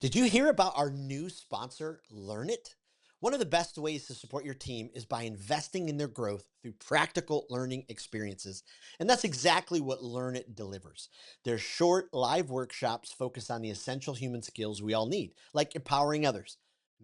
Did you hear about our new sponsor, Learn It? One of the best ways to support your team is by investing in their growth through practical learning experiences. And that's exactly what Learn It delivers. Their short, live workshops focus on the essential human skills we all need, like empowering others,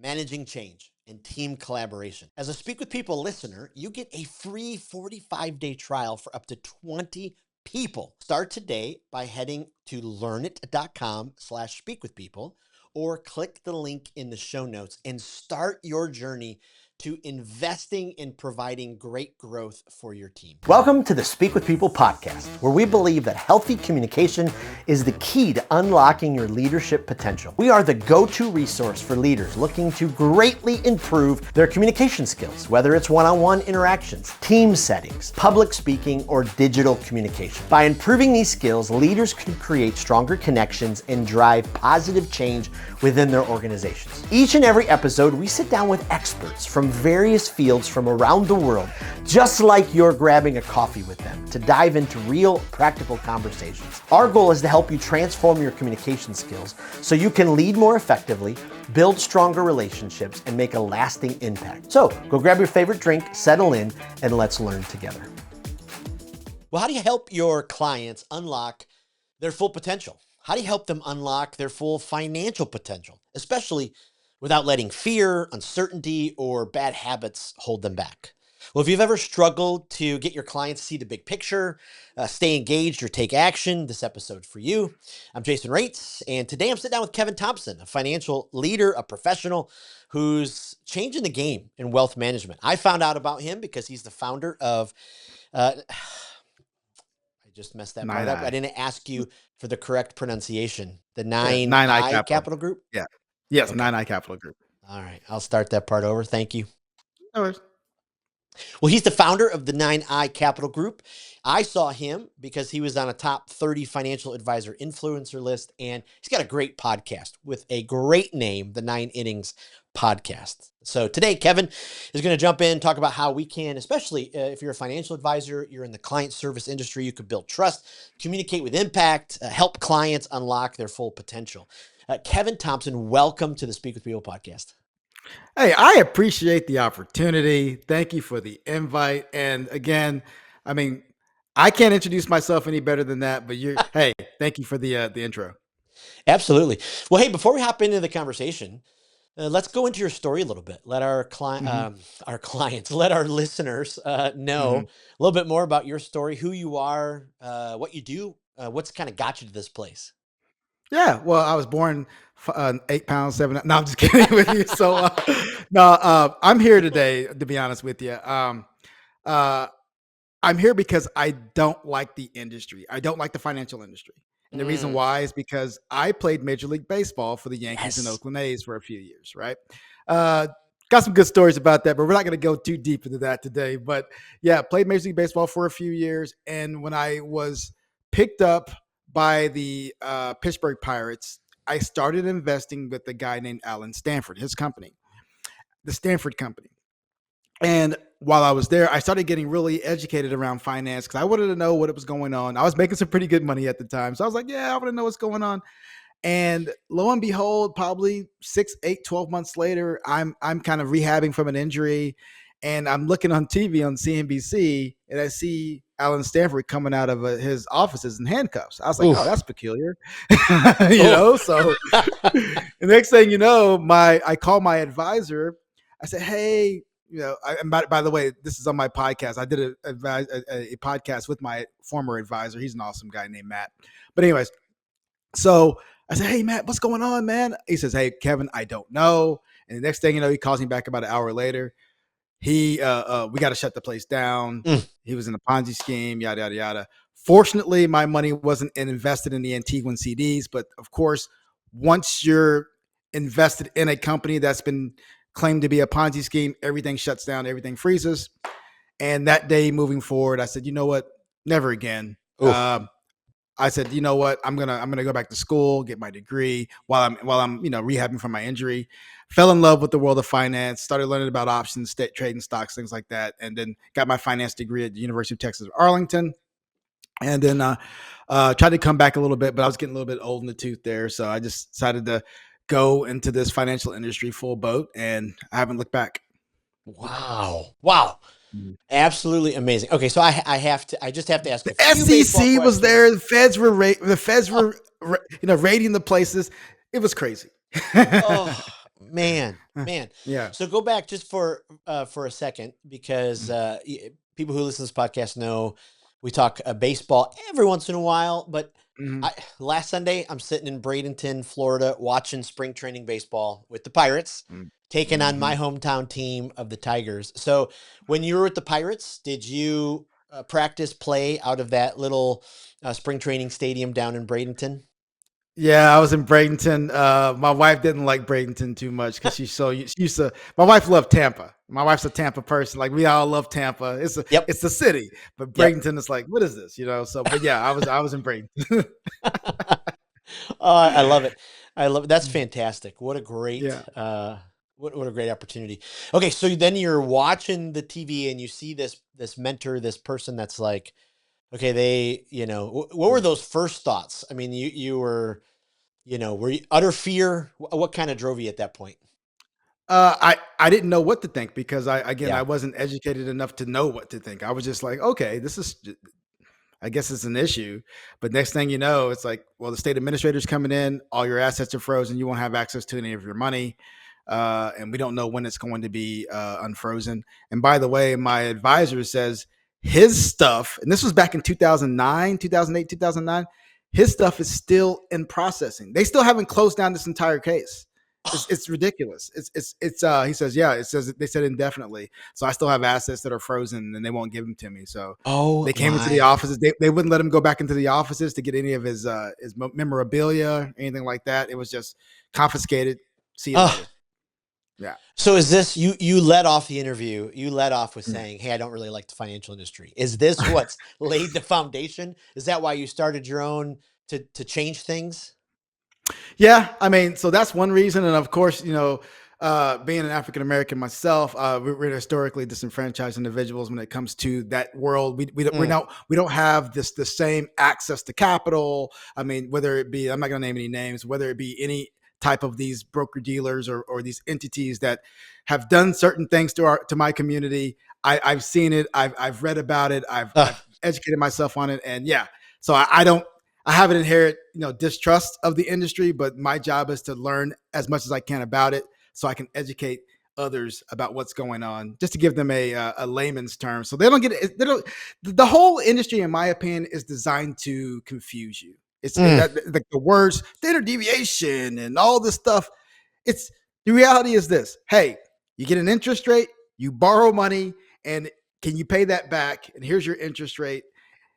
managing change, and team collaboration. As a Speak with People listener, you get a free 45-day trial for up to 20 people. Start today by heading to learnit.com/speakwithpeople or click the link in the show notes and start your journey to investing in providing great growth for your team. Welcome to the Speak with People podcast, where we believe that healthy communication is the key to unlocking your leadership potential. We are the go-to resource for leaders looking to greatly improve their communication skills, whether it's one-on-one interactions, team settings, public speaking, or digital communication. By improving these skills, leaders can create stronger connections and drive positive change within their organizations. Each and every episode, we sit down with experts from various fields from around the world, just like you're grabbing a coffee with them, to dive into real, practical conversations. Our goal is to help you transform your communication skills so you can lead more effectively, build stronger relationships, and make a lasting impact. So go grab your favorite drink, settle in, and let's learn together. Well, how do you help your clients unlock their full potential? How do you help them unlock their full financial potential, especially without letting fear, uncertainty, or bad habits hold them back? Well, if you've ever struggled to get your clients to see the big picture, stay engaged, or take action, this episode's for you. I'm Jason Raitz, and today I'm sitting down with Kevin Thompson, a financial leader, a professional who's changing the game in wealth management. I found out about him because he's the founder of I just messed that part Nine up. I I. didn't ask you for the correct pronunciation. The Yeah, Nine Nine I I Capital. Capital Group? Yeah. Yes, Okay. Nine I Capital Group. All right. I'll start that part over. Thank you. No worries. Well, he's the founder of the Nine I Capital Group. I saw him because he was on a top 30 financial advisor influencer list, and he's got a great podcast with a great name, the 9 Innings Podcast. So today, Kevin is going to jump in and talk about how we can, especially if you're a financial advisor, you're in the client service industry, you could build trust, communicate with impact, help clients unlock their full potential. Kevin Thompson, welcome to the Speak with People podcast. Hey, I appreciate the opportunity. Thank you for the invite. And again, I mean, I can't introduce myself any better than that, but hey, thank you for the intro. Absolutely. Well, hey, before we hop into the conversation, let's go into your story a little bit. Let hmm our clients, let our listeners know hmm a little bit more about your story, who you are, what you do, what's kind of got you to this place. Yeah, well, I was born 8 pounds 7. No, I'm just kidding with you. So, no, I'm here today to be honest with you. Uh, I'm here because I don't like the industry. I don't like the financial industry. And the reason Mm, why is because I played Major League Baseball for the Yankees and yes. Oakland A's for a few years, right? Uh, got some good stories about that, but we're not going to go too deep into that today. But yeah, played Major League Baseball for a few years. And when I was picked up by the Pittsburgh Pirates, I started investing with a guy named Alan Stanford, his company, the Stanford Company. And while I was there, I started getting really educated around finance because I wanted to know what was going on. I was making some pretty good money at the time. So I was like, yeah, I want to know what's going on. And lo and behold, probably 6, 8, 12 months later, I'm kind of rehabbing from an injury. And I'm looking on TV on CNBC and I see Alan Stanford coming out of his offices in handcuffs. I was like, oh, Oof. that's peculiar. Oh. So the next thing you know, I call my advisor. I said, hey, and by the way, this is on my podcast. I did a podcast with my former advisor. He's an awesome guy named Matt. But anyways, so I said, hey, Matt, what's going on, man? He says, hey, Kevin, I don't know. And the next thing you know, he calls me back about an hour later. We got to shut the place down. Mm, He was in a Ponzi scheme, yada, yada, yada. Fortunately, my money wasn't invested in the Antiguan CDs. But of course, once you're invested in a company that's been claimed to be a Ponzi scheme, everything shuts down, everything freezes. And that day moving forward, I said, you know what? Never again. oof. I said, you know what? I'm gonna go back to school, get my degree while I'm rehabbing from my injury. Fell in love with the world of finance, started learning about options, trading stocks, things like that, and then got my finance degree at the University of Texas at Arlington. And then tried to come back a little bit, but I was getting a little bit old in the tooth there, so I just decided to go into this financial industry full boat, and I haven't looked back. Wow. Wow. Mhm. Absolutely amazing. Okay, so I just have to ask The a few baseball SEC was questions. there. The feds were Oh, rating the places. It was crazy. oh man, man. Yeah. So go back just for a second because people who listen to this podcast know we talk baseball every once in a while. But Mhm. I, last Sunday, I'm sitting in Bradenton, Florida, watching spring training baseball with the Pirates, taking on my Mhm. hometown team of the Tigers. So when you were with the Pirates, did you practice play out of that little spring training stadium down in Bradenton? Yeah, I was in Bradenton. My wife didn't like Bradenton too much because she used to. My wife loved Tampa. My wife's a Tampa person. Like we all love Tampa. Yep. It's the city, but Yep. Bradenton is like, what is this? So, but yeah, I was in Bradenton. Oh, I love it. I love it. That's fantastic. What a great, Yeah. what a great opportunity. Okay, so then you're watching the TV and you see this mentor, this person that's like, okay, what were those first thoughts? I mean, you were, were you utter fear? What kind of drove you at that point? I didn't know what to think because I Yeah. wasn't educated enough to know what to think. I was just like, okay, I guess it's an issue. But next thing you know, it's like, well, the state administrator's coming in, all your assets are frozen, you won't have access to any of your money. And we don't know when it's going to be unfrozen. And by the way, my advisor says his stuff, and this was back in 2009, 2008, 2009, his stuff is still in processing. They still haven't closed down this entire case. It's ridiculous. He says, yeah, it says they said indefinitely. So I still have assets that are frozen and they won't give them to me. So Oh they came into the my. offices. They wouldn't let him go back into the offices to get any of his memorabilia, anything like that. It was just confiscated. See you Oh, later. Yeah. so is this you led off the interview? You led off with Mm. saying, "Hey, I don't really like the financial industry." Is this what's laid the foundation? Is that why you started your own to change things? Yeah, I mean, so that's one reason, and of course, being an African American myself, we're historically disenfranchised individuals when it comes to that world. Mm, We don't have the same access to capital. I mean, whether it be, I'm not going to name any names, whether it be any type of these broker dealers or these entities that have done certain things to my community. I've seen it. I've read about it. I've ugh, educated myself on it, and yeah. So I don't. I have an inherent, distrust of the industry, but my job is to learn as much as I can about it so I can educate others about what's going on, just to give them a layman's term, so they don't get it. They don't. The whole industry, in my opinion, is designed to confuse you. mm. The words standard deviation and all this stuff. It's the reality is this: hey, you get an interest rate, you borrow money, and can you pay that back? And here's your interest rate.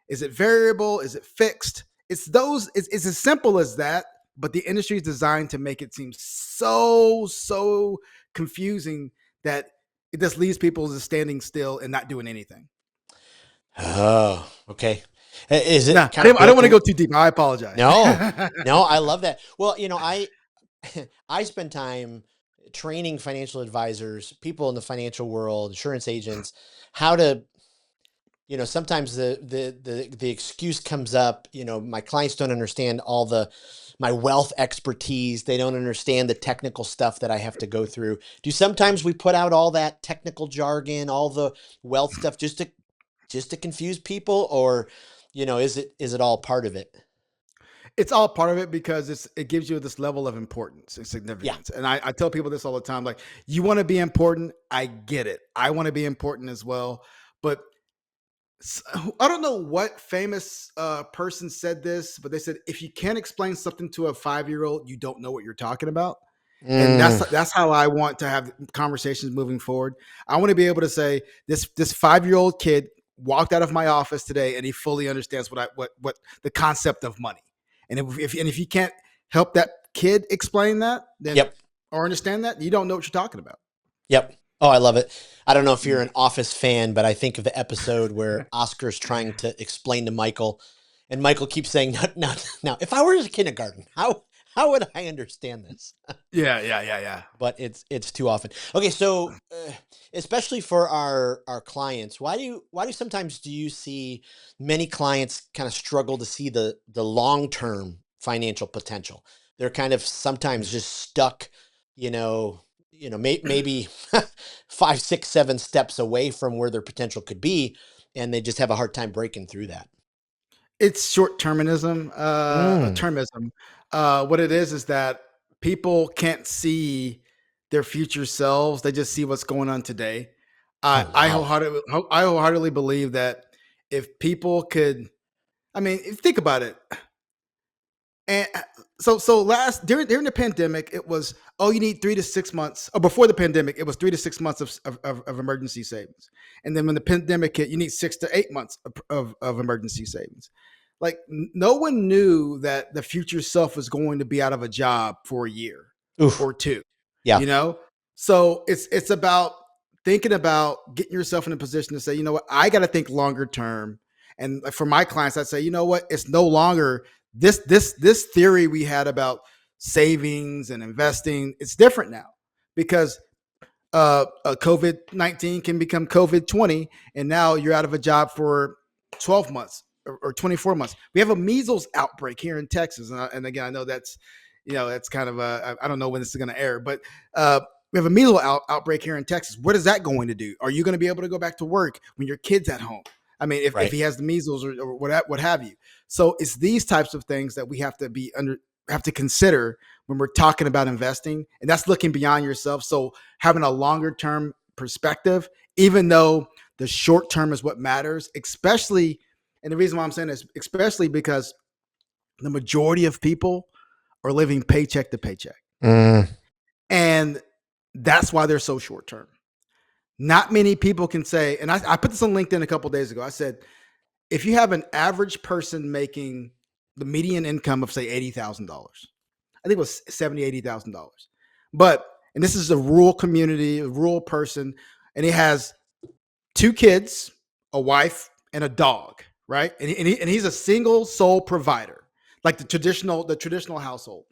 Is it variable? Is it fixed? It's as simple as that, but the industry is designed to make it seem so confusing that it just leaves people just standing still and not doing anything. Oh, okay. Is Nah, it kind of I don't built? want to go too deep. I apologize. No, no. I love that. Well, I spend time training financial advisors, people in the financial world, insurance agents, how to sometimes the excuse comes up, my clients don't understand all the my wealth expertise. They don't understand the technical stuff that I have to go through. Do sometimes we put out all that technical jargon, all the wealth stuff just to confuse people, or is it all part of it? It's all part of it because it gives you this level of importance and Yeah. significance. And I tell people this all the time, like, you want to be important. I get it. I want to be important as well. But I don't know what famous person said this, but they said if you can't explain something to a 5 year old, you don't know what you're talking about. And Mm, that's how I want to have conversations moving forward. I want to be able to say this 5 year old kid walked out of my office today and he fully understands what the concept of money. And if you can't help that kid explain that, then yep. or understand that, you don't know what you're talking about. Yep. Oh, I love it. I don't know if you're Mm. an Office fan, but I think of the episode where Oscar's trying to explain to Michael, and Michael keeps saying, "No, no, no. If I were in kindergarten, how would I understand this?" Yeah. But it's too often. Okay, so especially for our clients, why do sometimes do you see many clients kind of struggle to see the long term financial potential? they're kind of sometimes just stuck, maybe 5, 6, 7 steps away from where their potential could be, and they just have a hard time breaking through that. It's short-termism, Mm. termism. What it is that people can't see their future selves. They just see what's going on today. I, Oh, I wow. wholeheartedly, I wholeheartedly believe that if people could, I mean, think about it. And so last during the pandemic, it was, oh, you need 3 to 6 months. Or before the pandemic, it was 3 to 6 months of emergency savings. And then when the pandemic hit, you need 6 to 8 months of emergency savings. Like no one knew that the future self was going to be out of a job for a year Oof. or two, Yeah. you know? So it's about thinking about getting yourself in a position to say, you know what, I got to think longer term. And for my clients, I'd say, you know what, it's no longer this theory we had about savings and investing. It's different now because COVID-19 can become COVID-20, and now you're out of a job for 12 months or 24 months. We have a measles outbreak here in Texas, and again, I know that's that's kind of I don't know when this is going to air, but we have a measles outbreak here in Texas. What is that going to do? Are you going to be able to go back to work when your kid's at home? I mean, if Right. he has the measles or what have you. So it's these types of things that we have to consider when we're talking about investing, and that's looking beyond yourself. So having a longer term perspective, even though the short term is what matters, especially, and the reason why I'm saying this, especially because the majority of people are living paycheck to paycheck. Mm. And that's why they're so short term. Not many people can say, and I put this on LinkedIn a couple of days ago. I said, if you have an average person making the median income of say $80,000, I think it was $80,000. But and this is a rural community, a rural person, and he has 2 kids, a wife, and a dog, right? And he's a single sole provider, like the traditional household.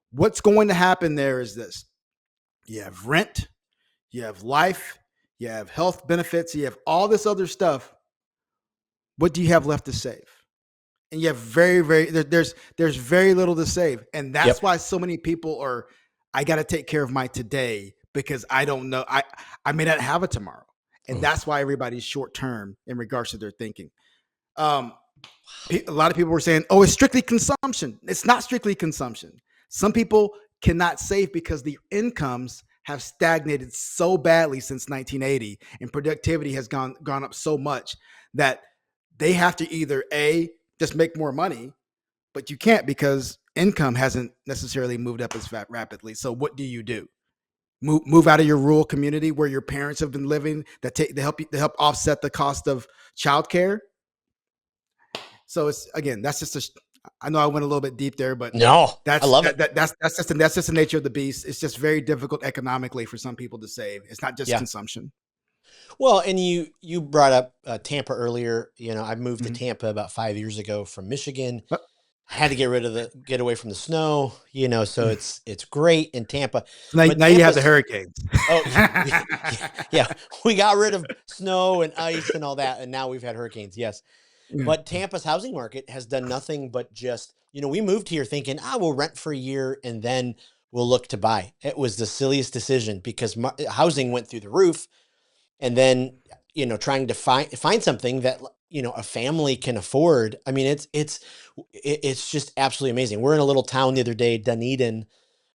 What's going to happen there is this: you have rent, you have life, you have health benefits, you have all this other stuff. What do you have left to save? And you have there's very little to save, and that's Yep. why so many people are, I got to take care of my today because I don't know, I may not have it tomorrow, and Mm. that's why everybody's short term in regards to their thinking. um a lot of people were saying, oh, it's strictly consumption. It's not strictly consumption. Some people cannot save because the incomes have stagnated so badly since 1980, and productivity has gone up so much that they have to either a just make more money, but you can't because income hasn't necessarily moved up as rapidly. So what do you do? Move out of your rural community where your parents have been living, that take to help offset the cost of childcare. So it's, again, that's just I know I went a little bit deep there, but No, I that's love it. that's just the nature of the beast. It's just very difficult economically for some people to save. It's not just Yeah. consumption. Well, and you brought up Tampa earlier. I moved to Mhm. Tampa about 5 years ago from Michigan. But I had to get away from the snow. So it's great in Tampa, so now, but now you have the Tampa's hurricanes. oh yeah, we got rid of snow and ice and all that, and now we've had hurricanes. Yes, Yeah. but Tampa's housing market has done nothing but just we moved here thinking we'll rent for a year and then we'll look to buy. It was the silliest decision because housing went through the roof, and then trying to find something that a family can afford. I mean, it's just absolutely amazing. We're in a little town the other day, Dunedin,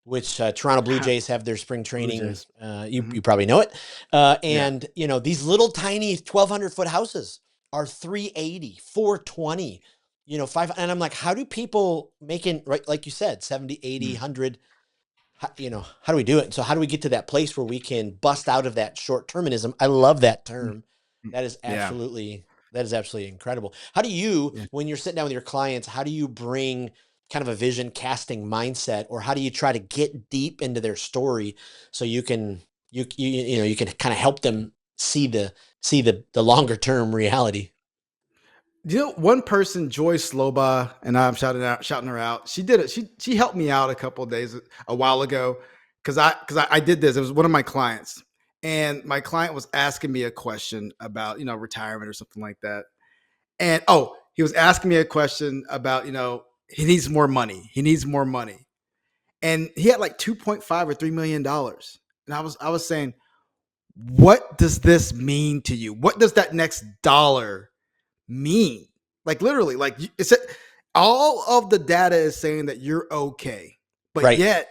which Toronto Blue Jays have their spring Blue training. Jays. You Mhm. probably know it. Yeah. And these little tiny 1,200-foot houses are 380, 420, 5. And I'm like, how do people making, right, like you said, 70, 80, Mm. 100? How do we do it? So how do we get to that place where we can bust out of that short terminism? I love that Mm. term. Mm. That is Yeah. absolutely that is absolutely incredible. How do you, Yeah. when you're sitting down with your clients, how do you bring kind of a vision casting mindset, or how do you try to get deep into their story so you can you can kind of help them see the longer term reality? One person, Joy Sloba, and I'm shouting her out. She did it. She helped me out a couple of days, a while ago, because I did this. It was one of my clients, and my client was asking me a question about retirement or something like that. And he was asking me a question about he needs more money. He needs more money. and he had like 2.5 or $3 million. And I was saying, what does this mean to you? What does that next dollar mean? Like literally, like it's all of the data is saying that you're okay, but Right. yet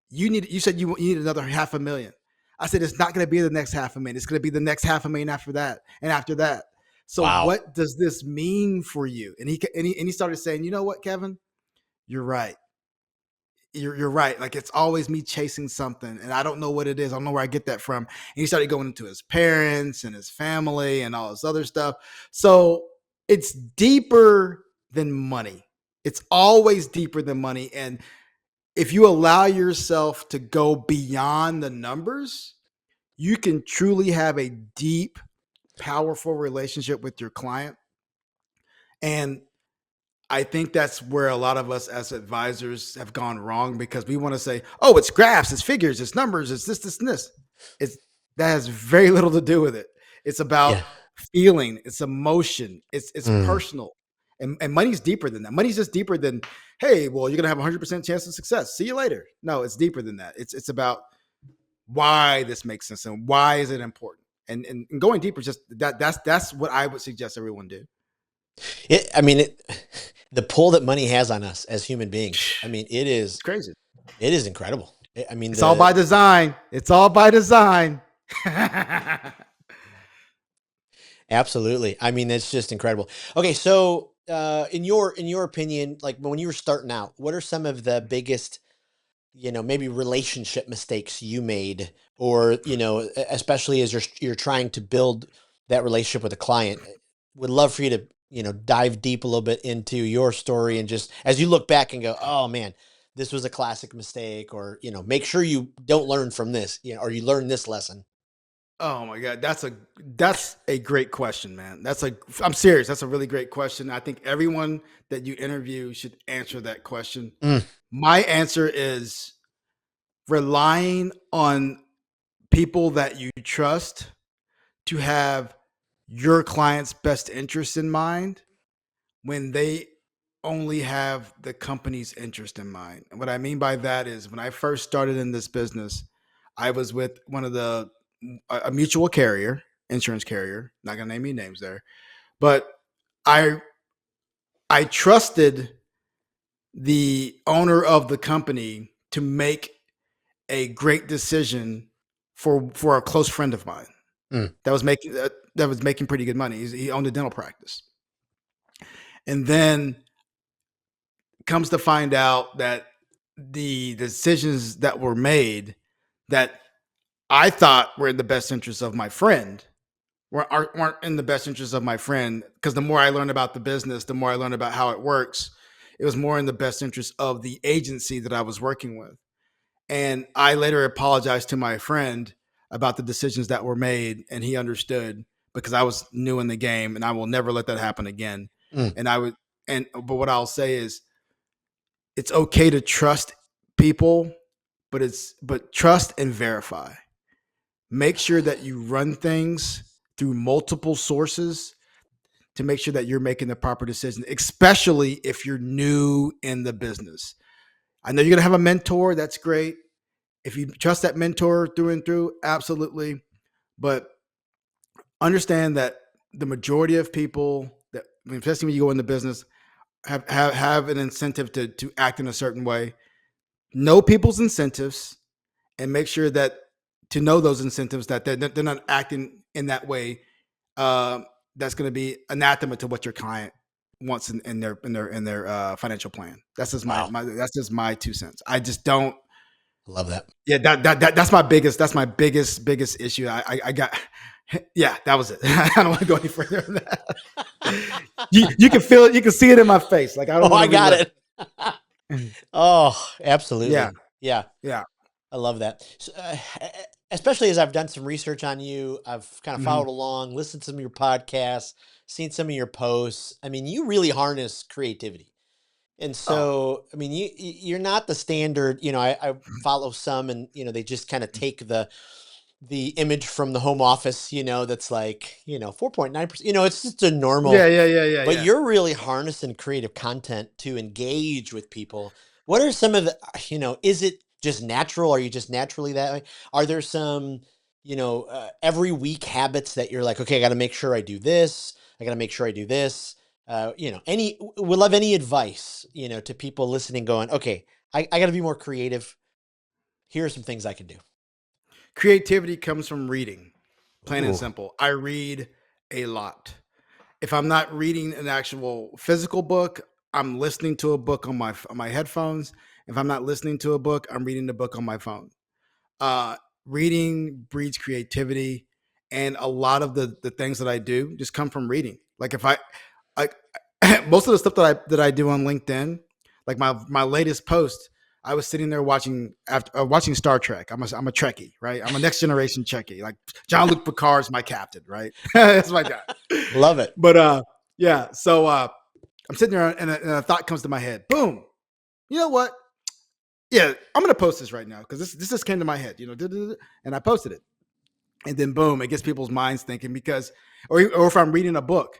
you said you need another 500,000. I said it's not going to be the next 500,000. It's going to be the next 500,000 after that, and after that. So Wow. what does this mean for you? And he started saying, you know what, Kevin, you're right. You're right. Like it's always me chasing something, and I don't know what it is. I don't know where I get that from. And he started going into his parents and his family and all this other stuff. So it's deeper than money. It's always deeper than money. And if you allow yourself to go beyond the numbers, you can truly have a deep, powerful relationship with your client. And I think that's where a lot of us as advisors have gone wrong, because we want to say, oh, it's graphs, it's figures, it's numbers, it's this, and this. It's that has very little to do with it. It's about Yeah. feeling, it's emotion, it's Mm. personal. And money's deeper than that. Money's just deeper than, hey, well, you're gonna have 100% chance of success. See you later. No, it's deeper than that. It's about why this makes sense and why is it important. And going deeper, just that's what I would suggest everyone do. I mean, the pull that money has on us as human beings. I mean, It's crazy. it is incredible. I mean, It's all by design. It's all by design. absolutely. I mean, it's just incredible. Okay, so in your opinion, like when you were starting out, what are some of the biggest, maybe relationship mistakes you made, or especially as you're trying to build that relationship with a client? Would love for you to dive deep a little bit into your story, and just as you look back and go, oh man, this was a classic mistake, or make sure you don't learn from this, or you learn this lesson. Oh my God, that's a great question, man. I'm serious. That's a really great question. I think everyone that you interview should answer that question. Mm, My answer is relying on people that you trust to have your client's best interest in mind when they only have the company's interest in mind. And what I mean by that is, when I first started in this business, I was with one of a mutual carrier, insurance carrier. Not gonna name any names there, but I I trusted the owner of the company to make a great decision for a close friend of mine mm, that was making pretty good money. He owned a dental practice, and then comes to find out that the decisions that were made that I thought were in the best interest of my friend weren't in the best interest of my friend, because the more I learned about the business, the more I learned about how it works. It was more in the best interest of the agency that I was working with. And I later apologized to my friend about the decisions that were made, and he understood, because I was new in the game, and I will never let that happen again. mm. And I would, but what I'll say is, it's okay to trust people, but trust and verify. Make sure that you run things through multiple sources to make sure that you're making the proper decision, especially if you're new in the business. I know you're going to have a mentor. That's great. If you trust that mentor through and through, absolutely. But understand that the majority of people that, especially when you go into business, have an incentive to act in a certain way. Know people's incentives, and make sure that to know those incentives, that they're not acting in that way. That's going to be anathema to what your client wants in their financial plan. That's just Wow, that's just my 2 cents. I just don't. I love that. Yeah, that's my biggest issue. I got. Yeah, that was it. I don't want to go any further than that. You can feel it. You can see it in my face. Like I don't Oh, want I to got relive it. it. Oh, Yeah, absolutely. Yeah, yeah. I love that. So, especially as I've done some research on you, I've kind of Hmm. followed along, listened to some of your podcasts, seen some of your posts. I mean, you really harness creativity. And Oh, so, I mean, you're not the standard, I follow some, and, they just kind of take the image from the home office, that's like, 4.9%, it's just a yeah, normal, yeah, yeah, yeah, but yeah. you're really harnessing creative content to engage with people. What are some of the, is it just natural? Are you just naturally that way? Are there some, every week habits that you're like, okay, I got to make sure I do this. I got to make sure I do this. Would love any advice, to people listening going, okay, I got to be more creative. Here are some things I can do. Creativity comes from reading, plain and Ooh. simple. I read a lot. If I'm not reading an actual physical book, I'm listening to a book on my headphones. If I'm not listening to a book, I'm reading the book on my phone. Uh, Reading breeds creativity, and a lot of the things that I do just come from reading. Like if I most of the stuff that I do on LinkedIn, like my latest post, I was sitting there watching Star Trek. I'm a Trekkie, right? I'm a next generation Trekkie. Like Jean-Luc Picard is my captain, right? That's my guy. Love it. But yeah. So I'm sitting there, and a thought comes to my head. Boom. You know what? Yeah, I'm gonna post this right now because this just came to my head. And I posted it, and then boom, it gets people's minds thinking or if I'm reading a book,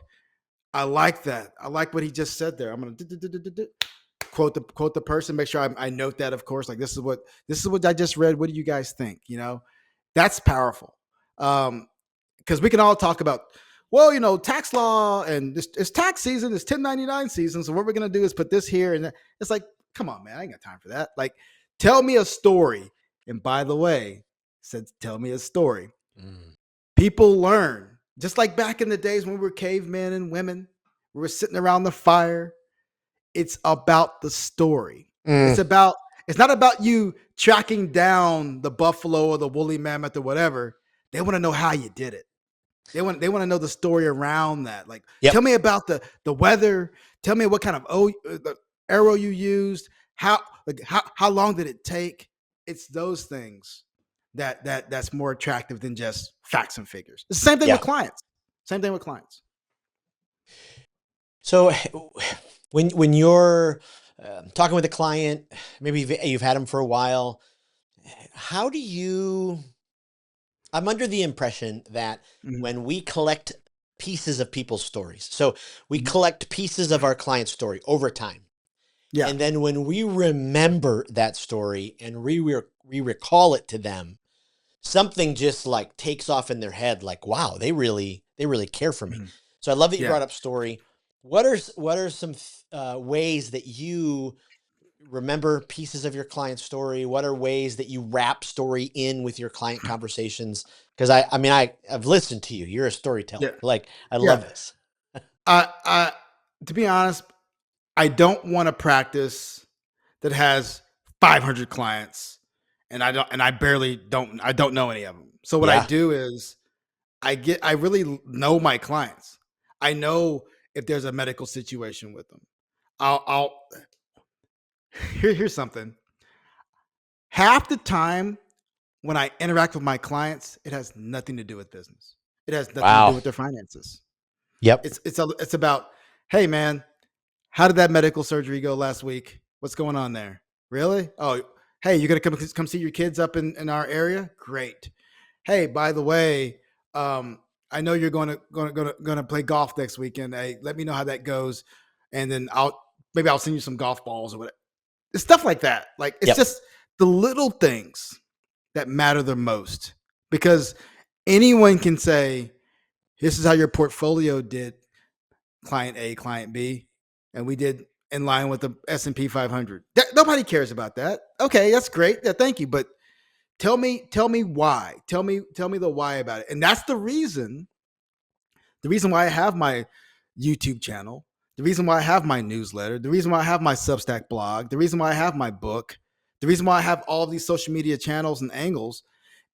I like that. I like what he just said there. I'm gonna quote the person. Make sure I note that, of course. Like this is what I just read. What do you guys think? That's powerful. Because we can all talk about, well, tax law and it's tax season, it's 1099 season. So what we're gonna do is put this here, and it's like, come on, man, I ain't got time for that. Like, tell me a story. And by the way, said tell me a story. People learn, just like back in the days when we were cavemen and women. We were sitting around the fire. It's about the story. It's not about you tracking down the buffalo or the woolly mammoth or whatever. They want to know how you did it. They want to know the story around that. Like, Yep. tell me about the weather. Tell me what kind of the arrow you used. How long did it take? It's those things that's more attractive than just facts and figures. It's the same thing Yeah. with clients. Same thing with clients. So when you're talking with a client, maybe you've had them for a while, how do you, I'm under the impression that when we collect pieces of people's stories, so we collect pieces of our client's story over time. Yeah. And then when we remember that story and we recall it to them, something just like takes off in their head. Like, wow, they really care for me. So I love that you brought up story. What are some ways that you remember pieces of your client's story? What are ways that you wrap story in with your client conversations? Because I've listened to you. You're a storyteller. Yeah. Like, I love this. To be honest, I don't want a practice that has 500 clients, and I don't know any of them. So what I do is I really know my clients. I know if there's a medical situation with them. Here's something. Half the time when I interact with my clients, it has nothing to do with business. It has nothing to do with their finances. Yep. It's about, hey man, how did that medical surgery go last week? What's going on there? Really? Oh, hey, you're gonna come see your kids up in our area? Great. Hey, by the way, I know you're gonna play golf next weekend. Hey, let me know how that goes, and then I'll send you some golf balls or whatever. It's stuff like that. Like, it's just the little things that matter the most, because anyone can say, this is how your portfolio did, client A, client B, and we did in line with the S&P 500. Nobody cares about that. Okay, that's great. Yeah, thank you. But tell me why. Tell me the why about it. And that's the reason why I have my YouTube channel, the reason why I have my newsletter, the reason why I have my Substack blog, the reason why I have my book, the reason why I have all these social media channels and angles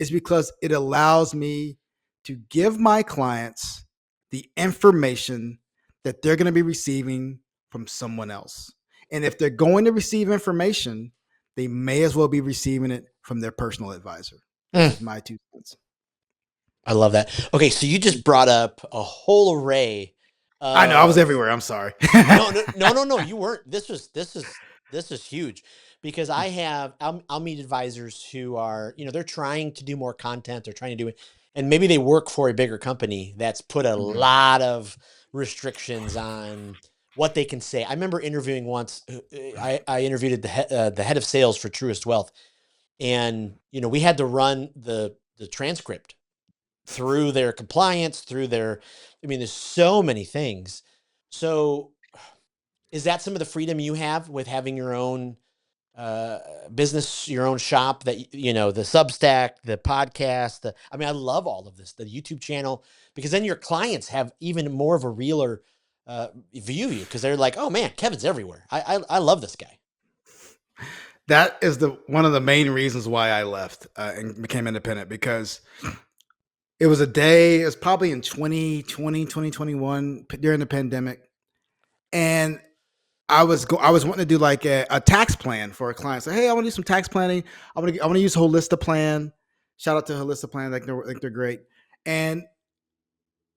is because it allows me to give my clients the information that they're going to be receiving from someone else. And if they're going to receive information, they may as well be receiving it from their personal advisor. This is my 2 cents. I love that. Okay, so you just brought up a whole array. I know I was everywhere. I'm sorry. No. You weren't. This is huge, because I'll meet advisors who are, they're trying to do more content. They're trying to do it, and maybe they work for a bigger company that's put a lot of restrictions on what they can say. I remember interviewing once. I interviewed the head of sales for Truist Wealth, And, we had to run the transcript through their compliance, there's so many things. So is that some of the freedom you have with having your own business, your own shop, that, the Substack, the podcast, I love all of this, the YouTube channel, because then your clients have even more of a realer view of you, because they're like, oh man, Kevin's everywhere. I love this guy. That is one of the main reasons why I left and became independent, because it was probably in 2020, 2021 during the pandemic. And I was wanting to do like a tax plan for a client. So, hey, I want to do some tax planning. I want to use Holista Plan. Shout out to Holista Plan. They're great. And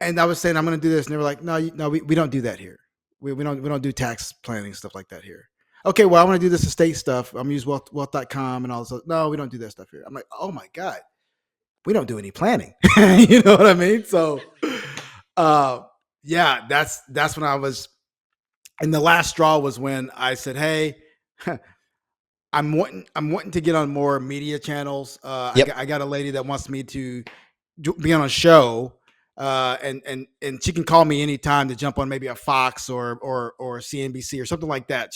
I was saying, I'm going to do this. And they were like, no, we don't do that here. We don't do tax planning, stuff like that here. Okay, well, I want to do this estate stuff. I'm going to use wealth.com and all this. No, we don't do that stuff here. I'm like, oh my God, we don't do any planning. You know what I mean? So, yeah, that's when I was, and the last straw was when I said, hey, I'm wanting to get on more media channels. Yep. I got a lady that wants me to be on a show, and she can call me anytime to jump on maybe a Fox or CNBC or something like that.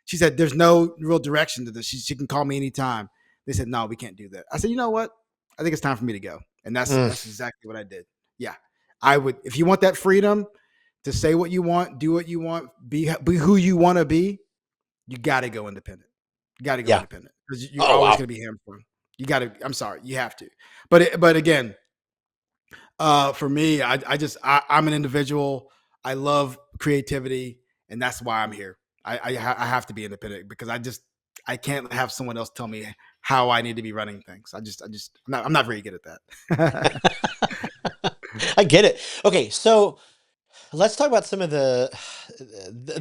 She said, there's no real direction to this. She can call me anytime. They said, no, we can't do that. I said, you know what? I think it's time for me to go. And that's exactly what I did. Yeah. I would, if you want that freedom to say what you want, do what you want, be who you want to be, you got to go independent. You got to go independent, because you're always going to be hamstrung. You got to, I'm sorry, you have to. But again, for me, I'm an individual. I love creativity, and that's why I'm here. I have to be independent, because I can't have someone else tell me how I need to be running things. I'm not very good at that. I get it. Okay, so let's talk about some of the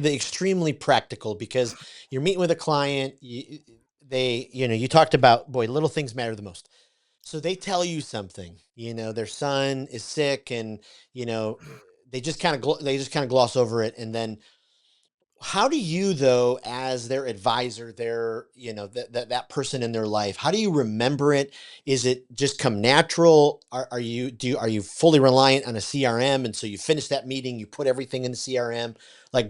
extremely practical, because you're meeting with a client. You talked about, boy, little things matter the most. So they tell you something, their son is sick, and they just kind of gloss over it, and then how do you, though, as their advisor, that person in their life, how do you remember it? Is it just come natural? Are you fully reliant on a CRM? And so you finish that meeting, you put everything in the CRM,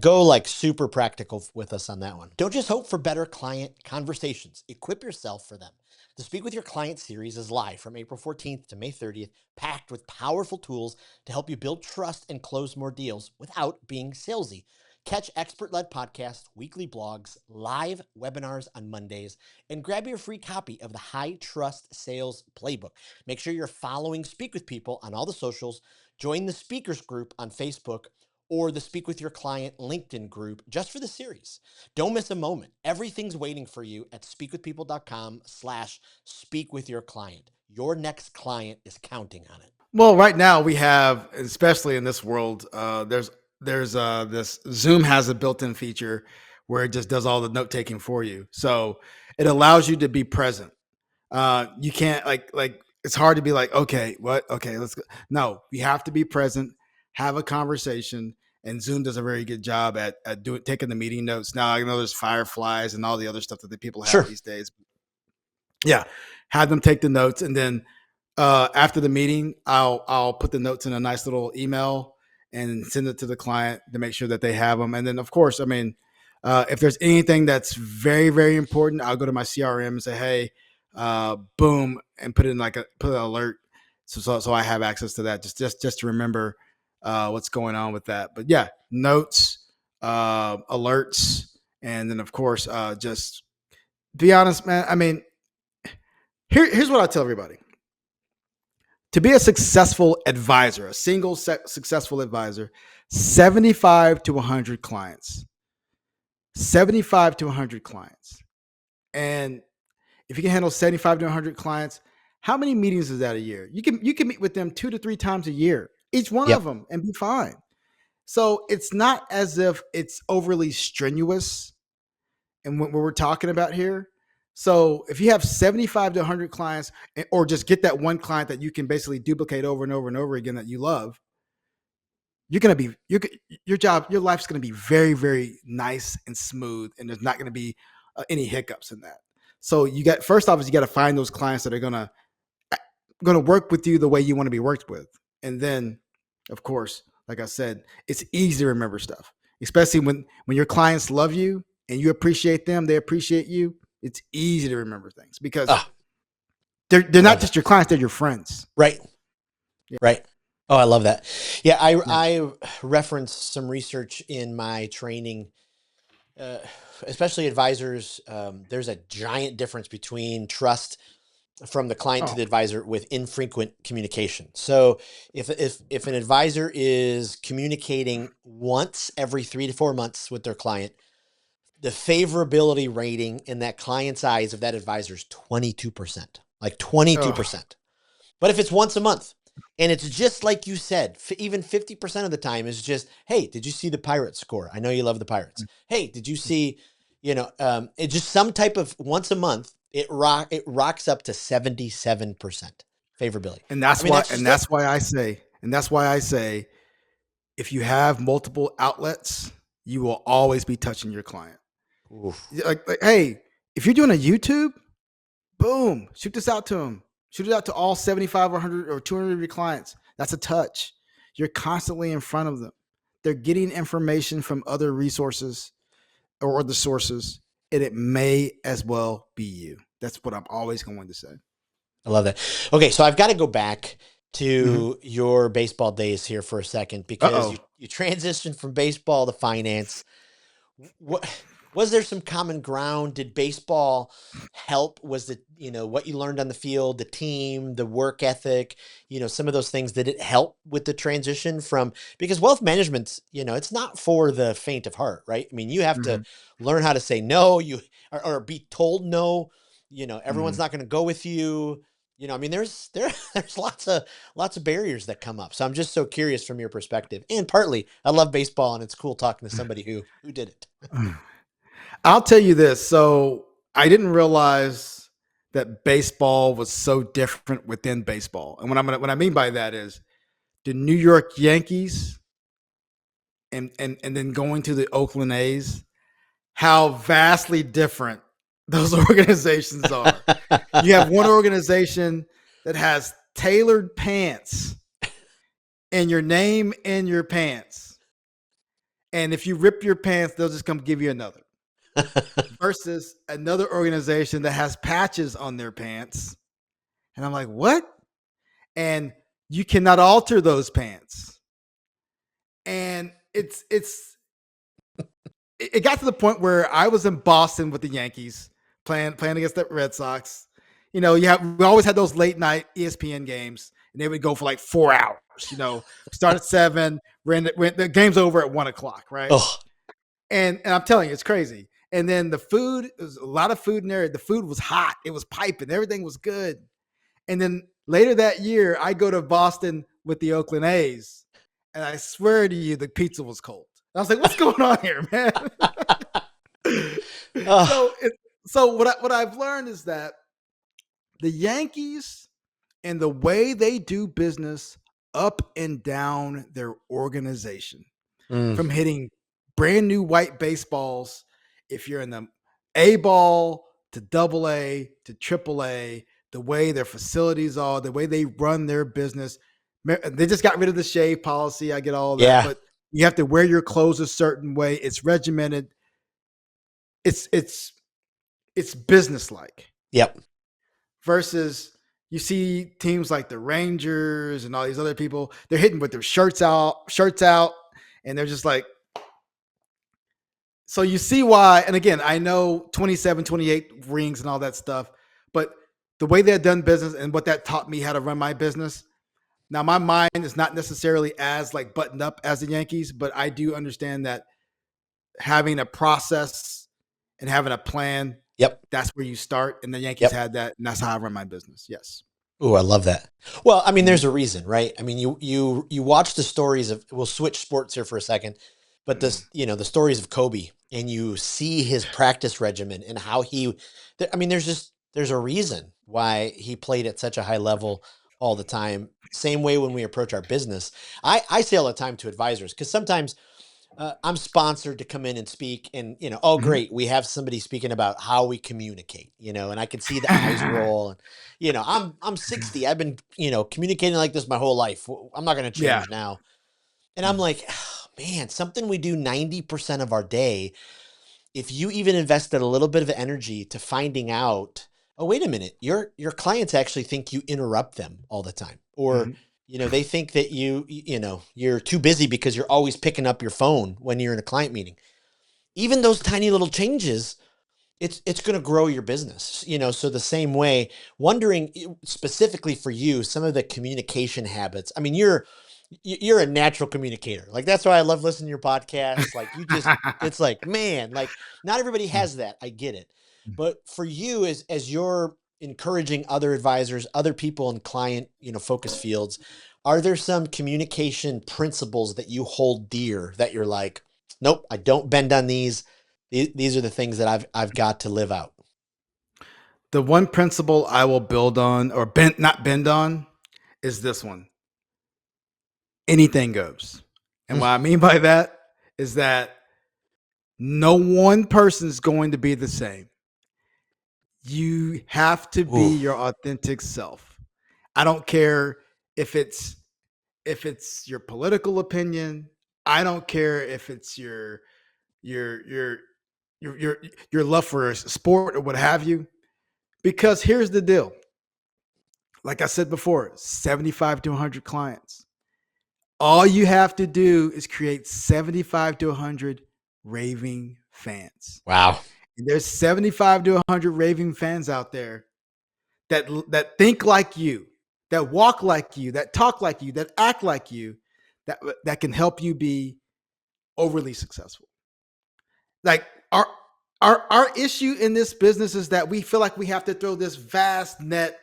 go super practical with us on that one. Don't just hope for better client conversations. Equip yourself for them. The Speak with Your Client series is live from April 14th to May 30th, packed with powerful tools to help you build trust and close more deals without being salesy. Catch expert-led podcasts, weekly blogs, live webinars on Mondays, and grab your free copy of the High Trust Sales Playbook. Make sure you're following Speak with People on all the socials. Join the speakers group on Facebook or the Speak with Your Client LinkedIn group just for the series. Don't miss a moment. Everything's waiting for you at speakwithpeople.com/speakwithyourclient. Your next client is counting on it. Well, right now we have, especially in this world, there's this Zoom has a built-in feature where it just does all the note taking for you. So it allows you to be present. You can't like it's hard to be like, okay, what? Okay, let's go. No, you have to be present, have a conversation, and Zoom does a very good job at taking the meeting notes. Now I know there's Fireflies and all the other stuff that the people have these days. Yeah, have them take the notes, and then after the meeting, I'll put the notes in a nice little email and send it to the client to make sure that they have them. And then, of course, if there's anything that's very, very important, I'll go to my CRM and say, hey, boom, and put in put an alert, so I have access to that, just to remember what's going on with that. But yeah, notes, alerts, and then of course, just be honest, man. Here's what I tell everybody. To be a successful advisor, a single successful advisor, 75 to 100 clients. 75 to 100 clients. And if you can handle 75 to 100 clients, how many meetings is that a year? You can meet with them 2 to 3 times a year, each one of them, and be fine. So it's not as if it's overly strenuous in what we're talking about here. So if you have 75 to 100 clients, or just get that one client that you can basically duplicate over and over and over again that you love, your life's going to be very, very nice and smooth, and there's not going to be any hiccups in that. So first off is you got to find those clients that are gonna work with you the way you want to be worked with, and then, of course, like I said, it's easy to remember stuff, especially when your clients love you and you appreciate them, they appreciate you. It's easy to remember things because Ah, they're I not love just that. your clients; they're your friends. Right. Yeah, Right. Oh, I love that. Yeah, yeah. I referenced some research in my training, uh, especially advisors. There's a giant difference between trust from the client to Oh, the advisor with infrequent communication. So if an advisor is communicating once every 3 to 4 months with their client, the favorability rating in that client's eyes of that advisor is 22%, like oh, 22%. But if it's once a month and it's just like you said, even 50% of the time is just, hey, did you see the Pirates score? I know you love the Pirates. Hey, did you see, it just some type of once a month, it rocks up to 77% favorability. and I that's mean, why, that's just it. and that's why I say, if you have multiple outlets, you will always be touching your client. Oof. Like, hey, if you're doing a YouTube, boom, shoot this out to them. Shoot it out to all 75 or 100 or 200 of your clients. That's a touch. You're constantly in front of them. They're getting information from other resources or the sources, and it may as well be you. That's what I'm always going to say. I love that. Okay, so I've got to go back Mm-hmm. to your baseball days here for a second Uh because you oh. you transitioned from baseball to finance. What was there some common ground? Did baseball help? Was it, what you learned on the field, the team, the work ethic, some of those things, did it help with the transition from, because wealth management, it's not for the faint of heart, right? I mean, you have to Mm-hmm. learn how to say no, or be told no, everyone's Mm-hmm. not going to go with you. I mean, there's lots of barriers that come up. So I'm just so curious from your perspective. And partly I love baseball and it's cool talking to somebody who did it. I'll tell you this. So I didn't realize that baseball was so different within baseball. And what I mean by that is the New York Yankees and then going to the Oakland A's, how vastly different those organizations are. You have one organization that has tailored pants and your name in your pants. And if you rip your pants, they'll just come give you another. Versus another organization that has patches on their pants. And I'm like, what? And you cannot alter those pants. And it got to the point where I was in Boston with the Yankees playing against the Red Sox. We always had those late night ESPN games, and they would go for like 4 hours. Start at 7, the game's over at 1 o'clock, right? Oh, And I'm telling you, it's crazy. And then the food, there was a lot of food in there. The food was hot. It was piping. Everything was good. And then later that year, I go to Boston with the Oakland A's, and I swear to you, the pizza was cold. I was like, "What's going on here, man?" oh, so, it, so what I've learned is that the Yankees and the way they do business up and down their organization, mm, from hitting brand new white baseballs, if you're in the A ball to double A to triple A, the way their facilities are, the way they run their business. They just got rid of the shave policy. I get all that, yeah, but you have to wear your clothes a certain way. It's regimented. It's it's it's businesslike yep, versus you see teams like the Rangers and all these other people. They're hitting with their shirts out, and they're just like, so you see why, and again, I know 27, 28 rings and all that stuff, but the way they've done business and what that taught me how to run my business. Now, my mind is not necessarily as like buttoned up as the Yankees, but I do understand that having a process and having a plan, yep, that's where you start. And the Yankees yep. had that, and that's how I run my business. Yes. Oh, I love that. Well, I mean, Mhm. there's a reason, right? I mean, you watch the stories of. We'll switch sports here for a second, but Mhm. the stories of Kobe, and you see his practice regimen and how he. I mean, there's a reason why he played at such a high level all the time. Same way when we approach our business, I say all the time to advisors because sometimes I'm sponsored to come in and speak, and oh Mhm. great, we have somebody speaking about how we communicate, and I can see the eyes roll, and I'm 60. I've been communicating like this my whole life. I'm not going to Yeah. change now. And I'm like, "Oh, man, something we do 90% of our day, if you even invested a little bit of energy to finding out, oh, wait a minute, your clients actually think you interrupt them all the time. Or, Mhm. they think that you're too busy because you're always picking up your phone when you're in a client meeting. Even those tiny little changes, it's going to grow your business. So the same way, wondering specifically for you, some of the communication habits. I mean, you're a natural communicator. Like, that's why I love listening to your podcasts. Like, it's like, man, like, not everybody has that. I get it. But for you, as you're encouraging other advisors, other people in client, focus fields, are there some communication principles that you hold dear that you're like, nope, I don't bend on these. These are the things that I've got to live out. The one principle I will build on or bend not bend on is this one. Anything goes. And what I mean by that is that no one person is going to be the same. You have to Ooh, be your authentic self. I don't care if it's your political opinion. I don't care if it's your your your your your love for a sport or what have you. Because here's the deal. Like I said before, 75 to 100 clients. All you have to do is create 75 to 100 raving fans. wow. And there's 75 to 100 raving fans out there that think like you, that walk like you, that talk like you, that act like you, that can help you be overly successful. Like our issue in this business is that we feel like we have to throw this vast net,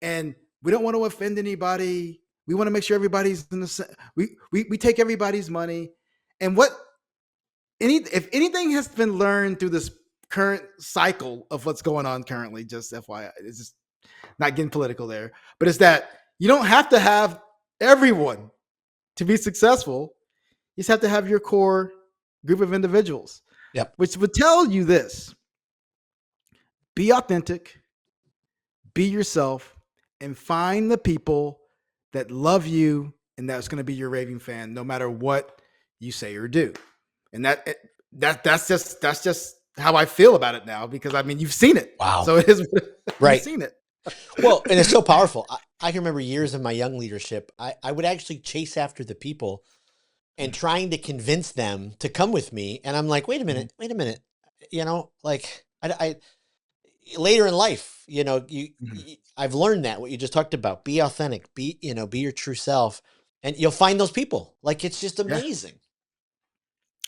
and we don't want to offend anybody. We want to make sure everybody's in the we take everybody's money. And if anything has been learned through this current cycle of what's going on currently, just FYI, it's just not getting political there, but it's that you don't have to have everyone to be successful. You just have to have your core group of individuals, Yep. which would tell you this: be authentic, be yourself, and find the people that love you and that's going to be your raving fan no matter what you say or do. And that's just how I feel about it now, because I mean, you've seen it. Wow. So it is you've Right. seen it. Well, and it's so powerful. I can remember years of my young leadership. I would actually chase after the people and trying to convince them to come with me. And I'm like, Mhm. wait a minute. Like later in life, Mhm. I've learned that what you just talked about, be authentic, be your true self, and you'll find those people. Like, it's just Yeah, amazing.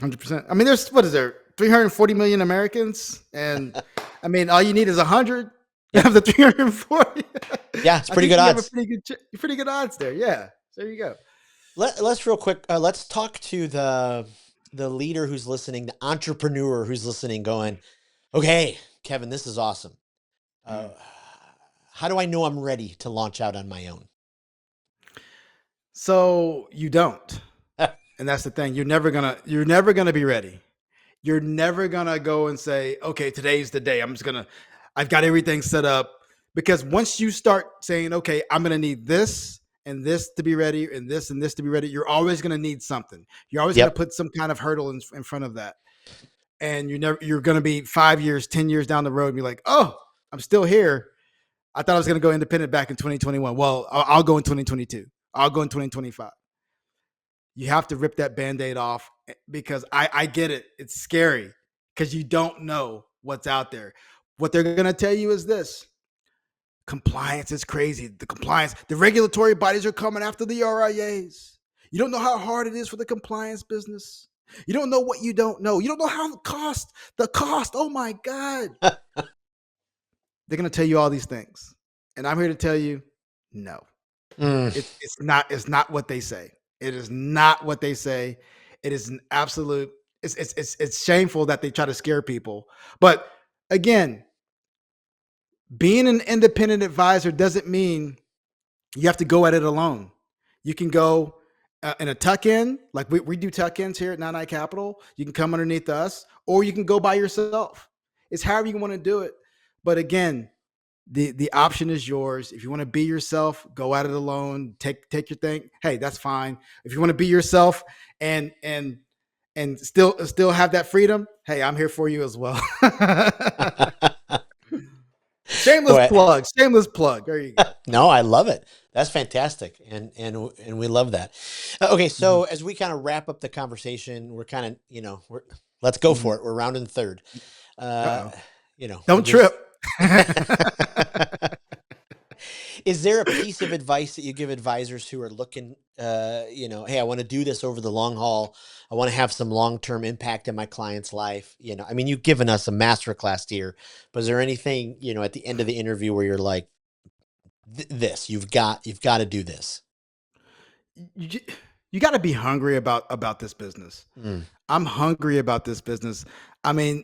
100%. I mean, there's what is there? 340 million Americans, and I mean, all you need is 100 Yep. of the 340. Yeah. It's I pretty think good you have a odds. pretty good odds there. Yeah, there you go. Let's real quick. Let's talk to the leader who's listening, the entrepreneur who's listening, going, okay, Kevin, this is awesome. Uh, Mhm. how do I know I'm ready to launch out on my own? So you don't, and that's the thing. You're never gonna be ready. You're never gonna go and say, okay, today's the day. I've got everything set up. Because once you start saying, okay, I'm gonna need this and this to be ready and this to be ready, you're always gonna need something. You're always gonna Yep. put some kind of hurdle in front of that. And you're gonna be 5 years, 10 years down the road and be like, oh, I'm still here. I thought I was gonna go independent back in 2021. Well, I'll go in 2022. I'll go in 2025. You have to rip that band-aid off, because I get it. It's scary because you don't know what's out there. What they're going to tell you is this: compliance is crazy. The regulatory bodies are coming after the RIAs. You don't know how hard it is for the compliance business. You don't know what you don't know. You don't know how the cost. Oh my God. They're going to tell you all these things. And I'm here to tell you, no. Mm, It's not what they say. It is not what they say. It is an absolute. It's shameful that they try to scare people. But again, being an independent advisor doesn't mean you have to go at it alone. You can go in a tuck in, like we do tuck ins here at 99 Capital, you can come underneath us or you can go by yourself. It's however you want to do it. But again, the option is yours. If you want to be yourself, go at it alone. Take your thing. Hey, that's fine. If you want to be yourself and still have that freedom, hey, I'm here for you as well. Shameless Boy, plug. Shameless plug. There you go. no, I love it. That's fantastic, and we love that. Okay, Mm-hmm. so as we kind of wrap up the conversation, we're kind of let's go Mm-hmm. for it. We're rounding third. Uh, Uh-oh. we Don't just. trip. Is there a piece of advice that you give advisors who are looking, hey, I want to do this over the long haul. I want to have some long-term impact in my client's life. I mean, you've given us a masterclass here, but is there anything, at the end of the interview where you're like, this, you've got to do this? you, you got to be hungry about this business. Mm. I'm hungry about this business. I mean,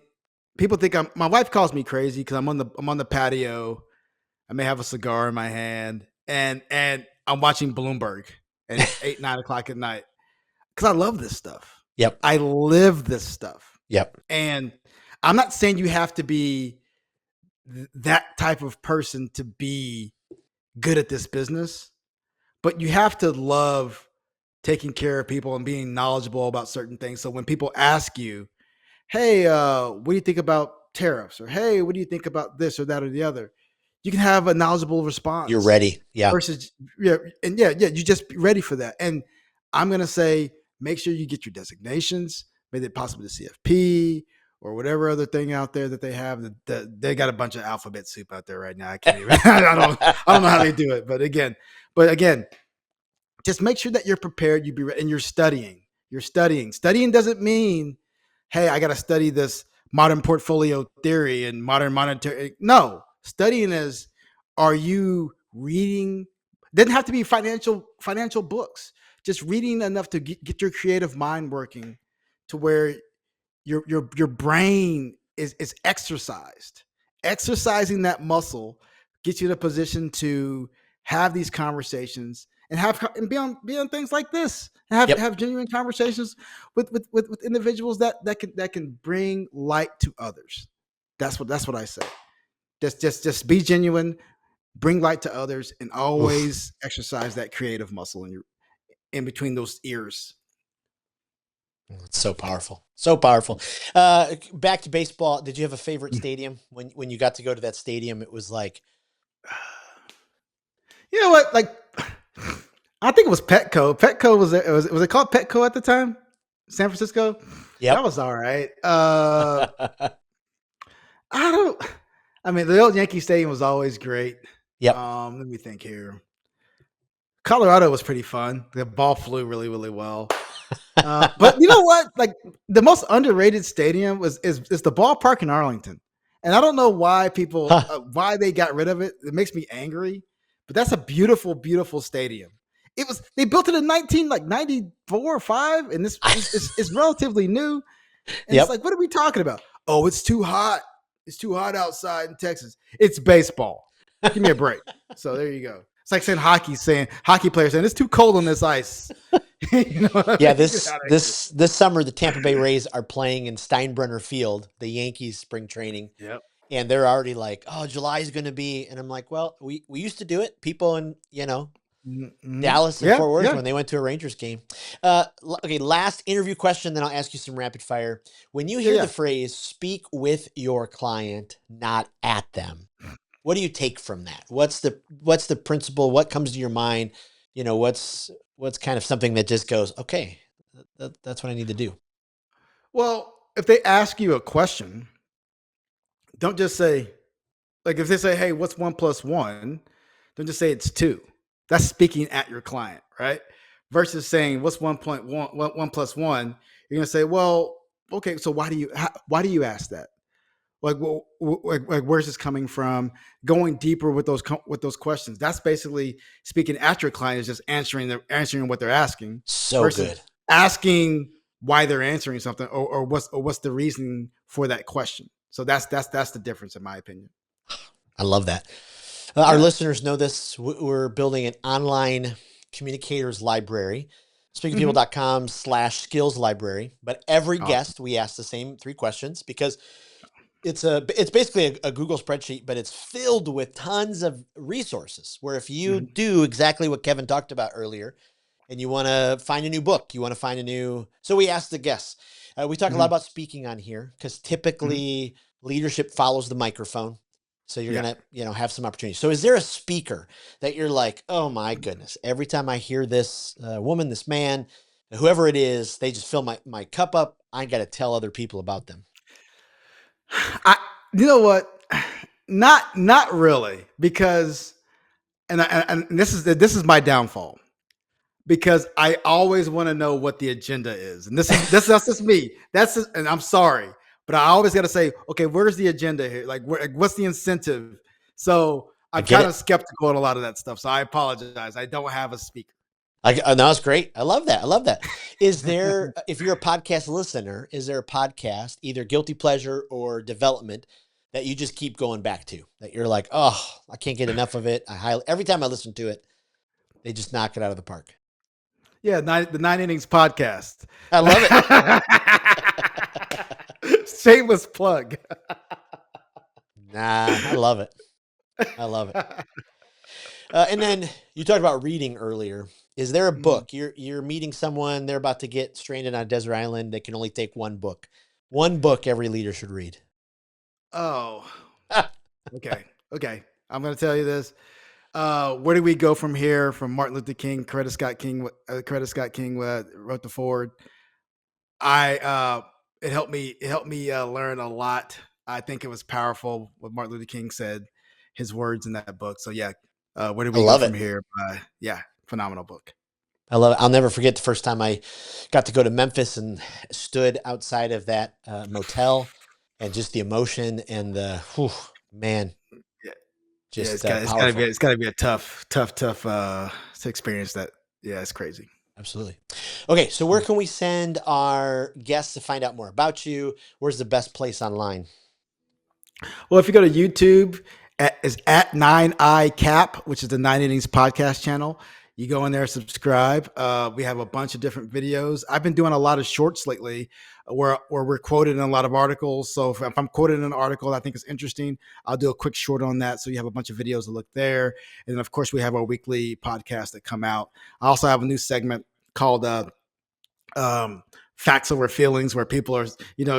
people think my wife calls me crazy because I'm on the patio. I may have a cigar in my hand and I'm watching Bloomberg and it's 8, 9 o'clock at night because I love this stuff. Yep. I live this stuff. Yep. And I'm not saying you have to be that type of person to be good at this business, but you have to love taking care of people and being knowledgeable about certain things. So when people ask you, hey, what do you think about tariffs? Or, hey, what do you think about this or that or the other? You can have a knowledgeable response. You're ready. Yeah. Versus, you just be ready for that. And I'm going to say, make sure you get your designations, maybe possibly the CFP or whatever other thing out there that they have. They got a bunch of alphabet soup out there right now. I can't even, I don't know how they do it. But again, just make sure that you're prepared. And you're studying. Studying doesn't mean, hey, I got to study this modern portfolio theory and modern monetary. No, studying is, are you reading? Doesn't have to be financial books. Just reading enough to get your creative mind working, to where your brain is exercised. Exercising that muscle gets you in a position to have these conversations and be on things like this. Have genuine conversations with individuals that can bring light to others. That's what I say. Just be genuine, bring light to others, and always exercise that creative muscle in between those ears. It's so powerful. So powerful. Back to baseball. Did you have a favorite stadium when you got to go to that stadium? It was like, you know what? Like, I think it was Petco. Petco was it called Petco at the time? San Francisco? yep. That was all right. I mean, the old Yankee Stadium was always great. Yep. Let me think here. Colorado was pretty fun. The ball flew really, really well. But you know what? Like, the most underrated stadium is the ballpark in Arlington. And I don't know why people why they got rid of it. It makes me angry. But that's a beautiful, beautiful stadium. They built it in 1994 or 5, and this is relatively new. And it's like, what are we talking about? Oh, it's too hot. It's too hot outside in Texas. It's baseball. Give me a break. So there you go. It's like saying hockey players saying it's too cold on this ice. You know what I mean? This summer the Tampa Bay Rays are playing in Steinbrenner Field, the Yankees spring training. Yep. And they're already like, oh, July is going to be, and I'm like, well, we used to do it. People in Dallas and Fort Worth when they went to a Rangers game. Okay, last interview question, then I'll ask you some rapid fire. When you hear the phrase "speak with your client, not at them," what do you take from that? What's the principle? What comes to your mind? What's kind of something that just goes, okay, that's what I need to do. Well, if they ask you a question, don't just say, like, if they say, hey, what's 1 + 1? Don't just say it's 2. That's speaking at your client, right? Versus saying, what's 1.1, 1 + 1? You're going to say, well, okay, so why do you ask that? Like, where's this coming from? Going deeper with those questions. That's basically speaking at your client, is just answering what they're asking. So good. Asking why they're answering something, or what's the reasoning for that question. So that's the difference, in my opinion. I love that. Our listeners know this. We're building an online communicators library. speakingpeople.com/skills library. But every Awesome. guest, we ask the same 3 questions because it's basically a Google spreadsheet, but it's filled with tons of resources where if you Mhm. do exactly what Kevin talked about earlier, and you want to find a new book, you want to find a new. So we ask the guests. We talk a lot Mhm. about speaking on here because Mhm. typically leadership follows the microphone. So you're Yeah. gonna, have some opportunities. So is there a speaker that you're like, oh my goodness, every time I hear this woman, this man, whoever it is, they just fill my cup up. I got to tell other people about them. I, you know what? Not really, because and this is my downfall, because I always want to know what the agenda is, and that's just me. And I'm sorry, but I always got to say, okay, where's the agenda here? What's the incentive? So I I'm get kind it. of skeptical on a lot of that stuff. So I apologize. I don't have a speaker. No, it's great. I love that. I love that. Is there, if you're a podcast listener, is there a podcast, either guilty pleasure or development, that you just keep going back to? That you're like, oh, I can't get enough of it. Every time I listen to it, they just knock it out of the park. Yeah, the 9 innings podcast. I love it. Shameless plug. Nah, I love it. I love it. And then you talked about reading earlier. Is there a Mm. book you're meeting someone, they're about to get stranded on a desert island, they can only take one book? One book every leader should read. Oh, okay. Okay. I'm going to tell you this. Where do we go from here? From Martin Luther King, Coretta Scott King wrote the forward. It helped me. It helped me learn a lot. I think it was powerful what Martin Luther King said, his words in that book. So yeah, where do I we go love from it. here? Yeah, phenomenal book. I love it. I'll never forget the first time I got to go to Memphis and stood outside of that motel, and just the emotion and man, Yeah, yeah. just Be powerful. it's got to be a tough to experience that. Yeah, it's crazy. Absolutely. Okay, so where can we send our guests to find out more about you? Where's the best place online? Well, if you go to YouTube, is at 9i Cap, which is the 9 innings podcast channel. You go in there, subscribe. We have a bunch of different videos. I've been doing a lot of shorts lately, where we're quoted in a lot of articles. So if I'm quoted in an article I think is interesting, I'll do a quick short on that. So you have a bunch of videos to look there. And then of course we have our weekly podcast that come out. I also have a new segment called um, facts over feelings, where people are,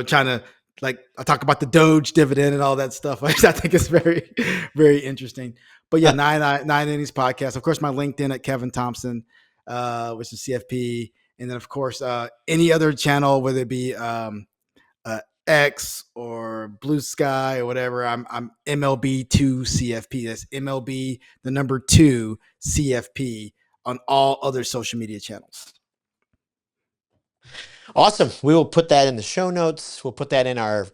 trying to, like, I talk about the Doge dividend and all that stuff, which I think is very, very interesting. But yeah, 9 innings podcast. Of course, my LinkedIn at Kevin Thompson, which is CFP, and then of course any other channel, whether it be X or Blue Sky or whatever. I'm MLB2 CFP. That's MLB the number 2 CFP on all other social media channels. Awesome. We will put that in the show notes. We'll put that in our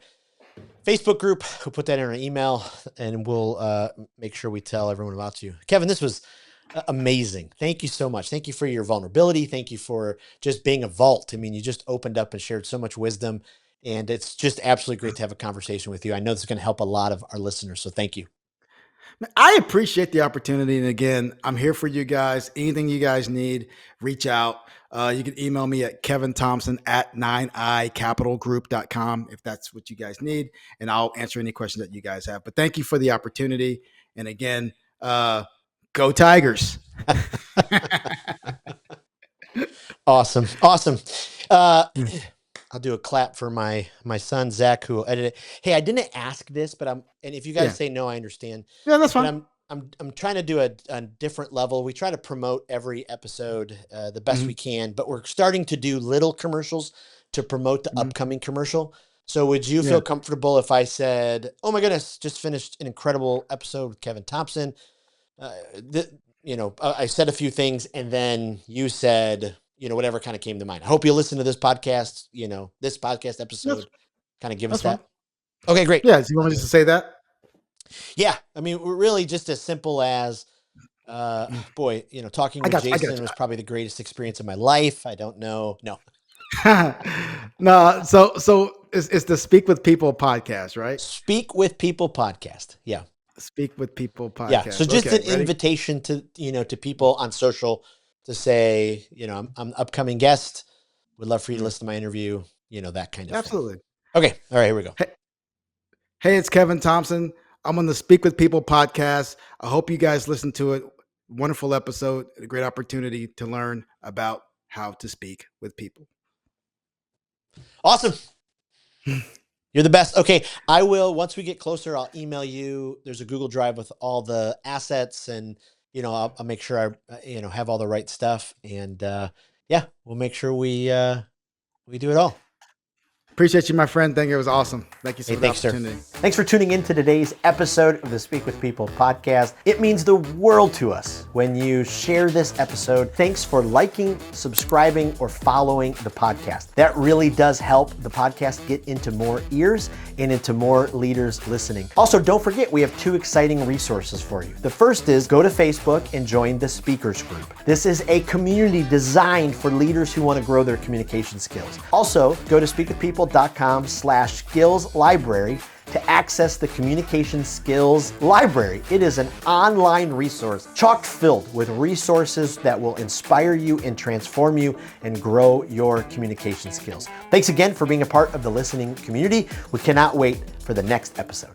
Facebook group. We'll put that in our email, and we'll make sure we tell everyone about you. Kevin, this was amazing. Thank you so much. Thank you for your vulnerability. Thank you for just being a vault. I mean, you just opened up and shared so much wisdom, and it's just absolutely great to have a conversation with you. I know this is going to help a lot of our listeners, so thank you. I appreciate the opportunity. And again, I'm here for you guys. Anything you guys need, reach out. You can email me at Kevin Thompson at 9icapitalgroup.com if that's what you guys need. And I'll answer any questions that you guys have. But thank you for the opportunity. And again, go Tigers. Awesome. Awesome. Uh, I'll do a clap for my son Zach, who will edit it. Hey, I didn't ask this, but and if you guys Yeah. say no, I understand. Yeah, that's But fine. I'm trying to do a different level. We try to promote every episode the best Mm-hmm. we can, but we're starting to do little commercials to promote the Mm-hmm. upcoming commercial. So would you Yeah. feel comfortable if I said, "Oh my goodness, just finished an incredible episode with Kevin Thompson"? Uh, I said a few things, and then you said, whatever kind of came to mind. I hope you listen to this podcast. This podcast That's, episode, kind of give us that's fine. that. Okay, great. Yeah. Do you I'll want me do just to it. say that? Yeah, I mean, we're really just as simple as, boy, talking I with got you. I got Jason was probably the greatest experience of my life. I don't know. No, you. No. So it's the Speak with People podcast, right? Speak with People podcast. Yeah. Speak with People Yeah. So podcast. just Okay. an Ready? invitation to, to people on social to say, I'm an upcoming guest. Would love for you to listen to my interview, that kind of Absolutely. thing. Okay. All right, here we go. Hey, it's Kevin Thompson. I'm on the Speak with People podcast. I hope you guys listen to it. Wonderful episode, a great opportunity to learn about how to speak with people. Awesome. You're the best. Okay. I will, once we get closer, I'll email you. There's a Google Drive with all the assets, and, I'll make sure I, have all the right stuff. And, we'll make sure we do it all. Appreciate you, my friend. Thank you. It was awesome. Thank you so much for the opportunity. Sir. Thanks for tuning in to today's episode of the Speak with People podcast. It means the world to us when you share this episode. Thanks for liking, subscribing, or following the podcast. That really does help the podcast get into more ears and into more leaders listening. Also, don't forget, we have 2 exciting resources for you. The first is go to Facebook and join the speakers group. This is a community designed for leaders who want to grow their communication skills. Also, go to speakwithpeople.com/skills library to access the Communication Skills Library. It is an online resource chock filled with resources that will inspire you and transform you and grow your communication skills. Thanks again for being a part of the listening community. We cannot wait for the next episode.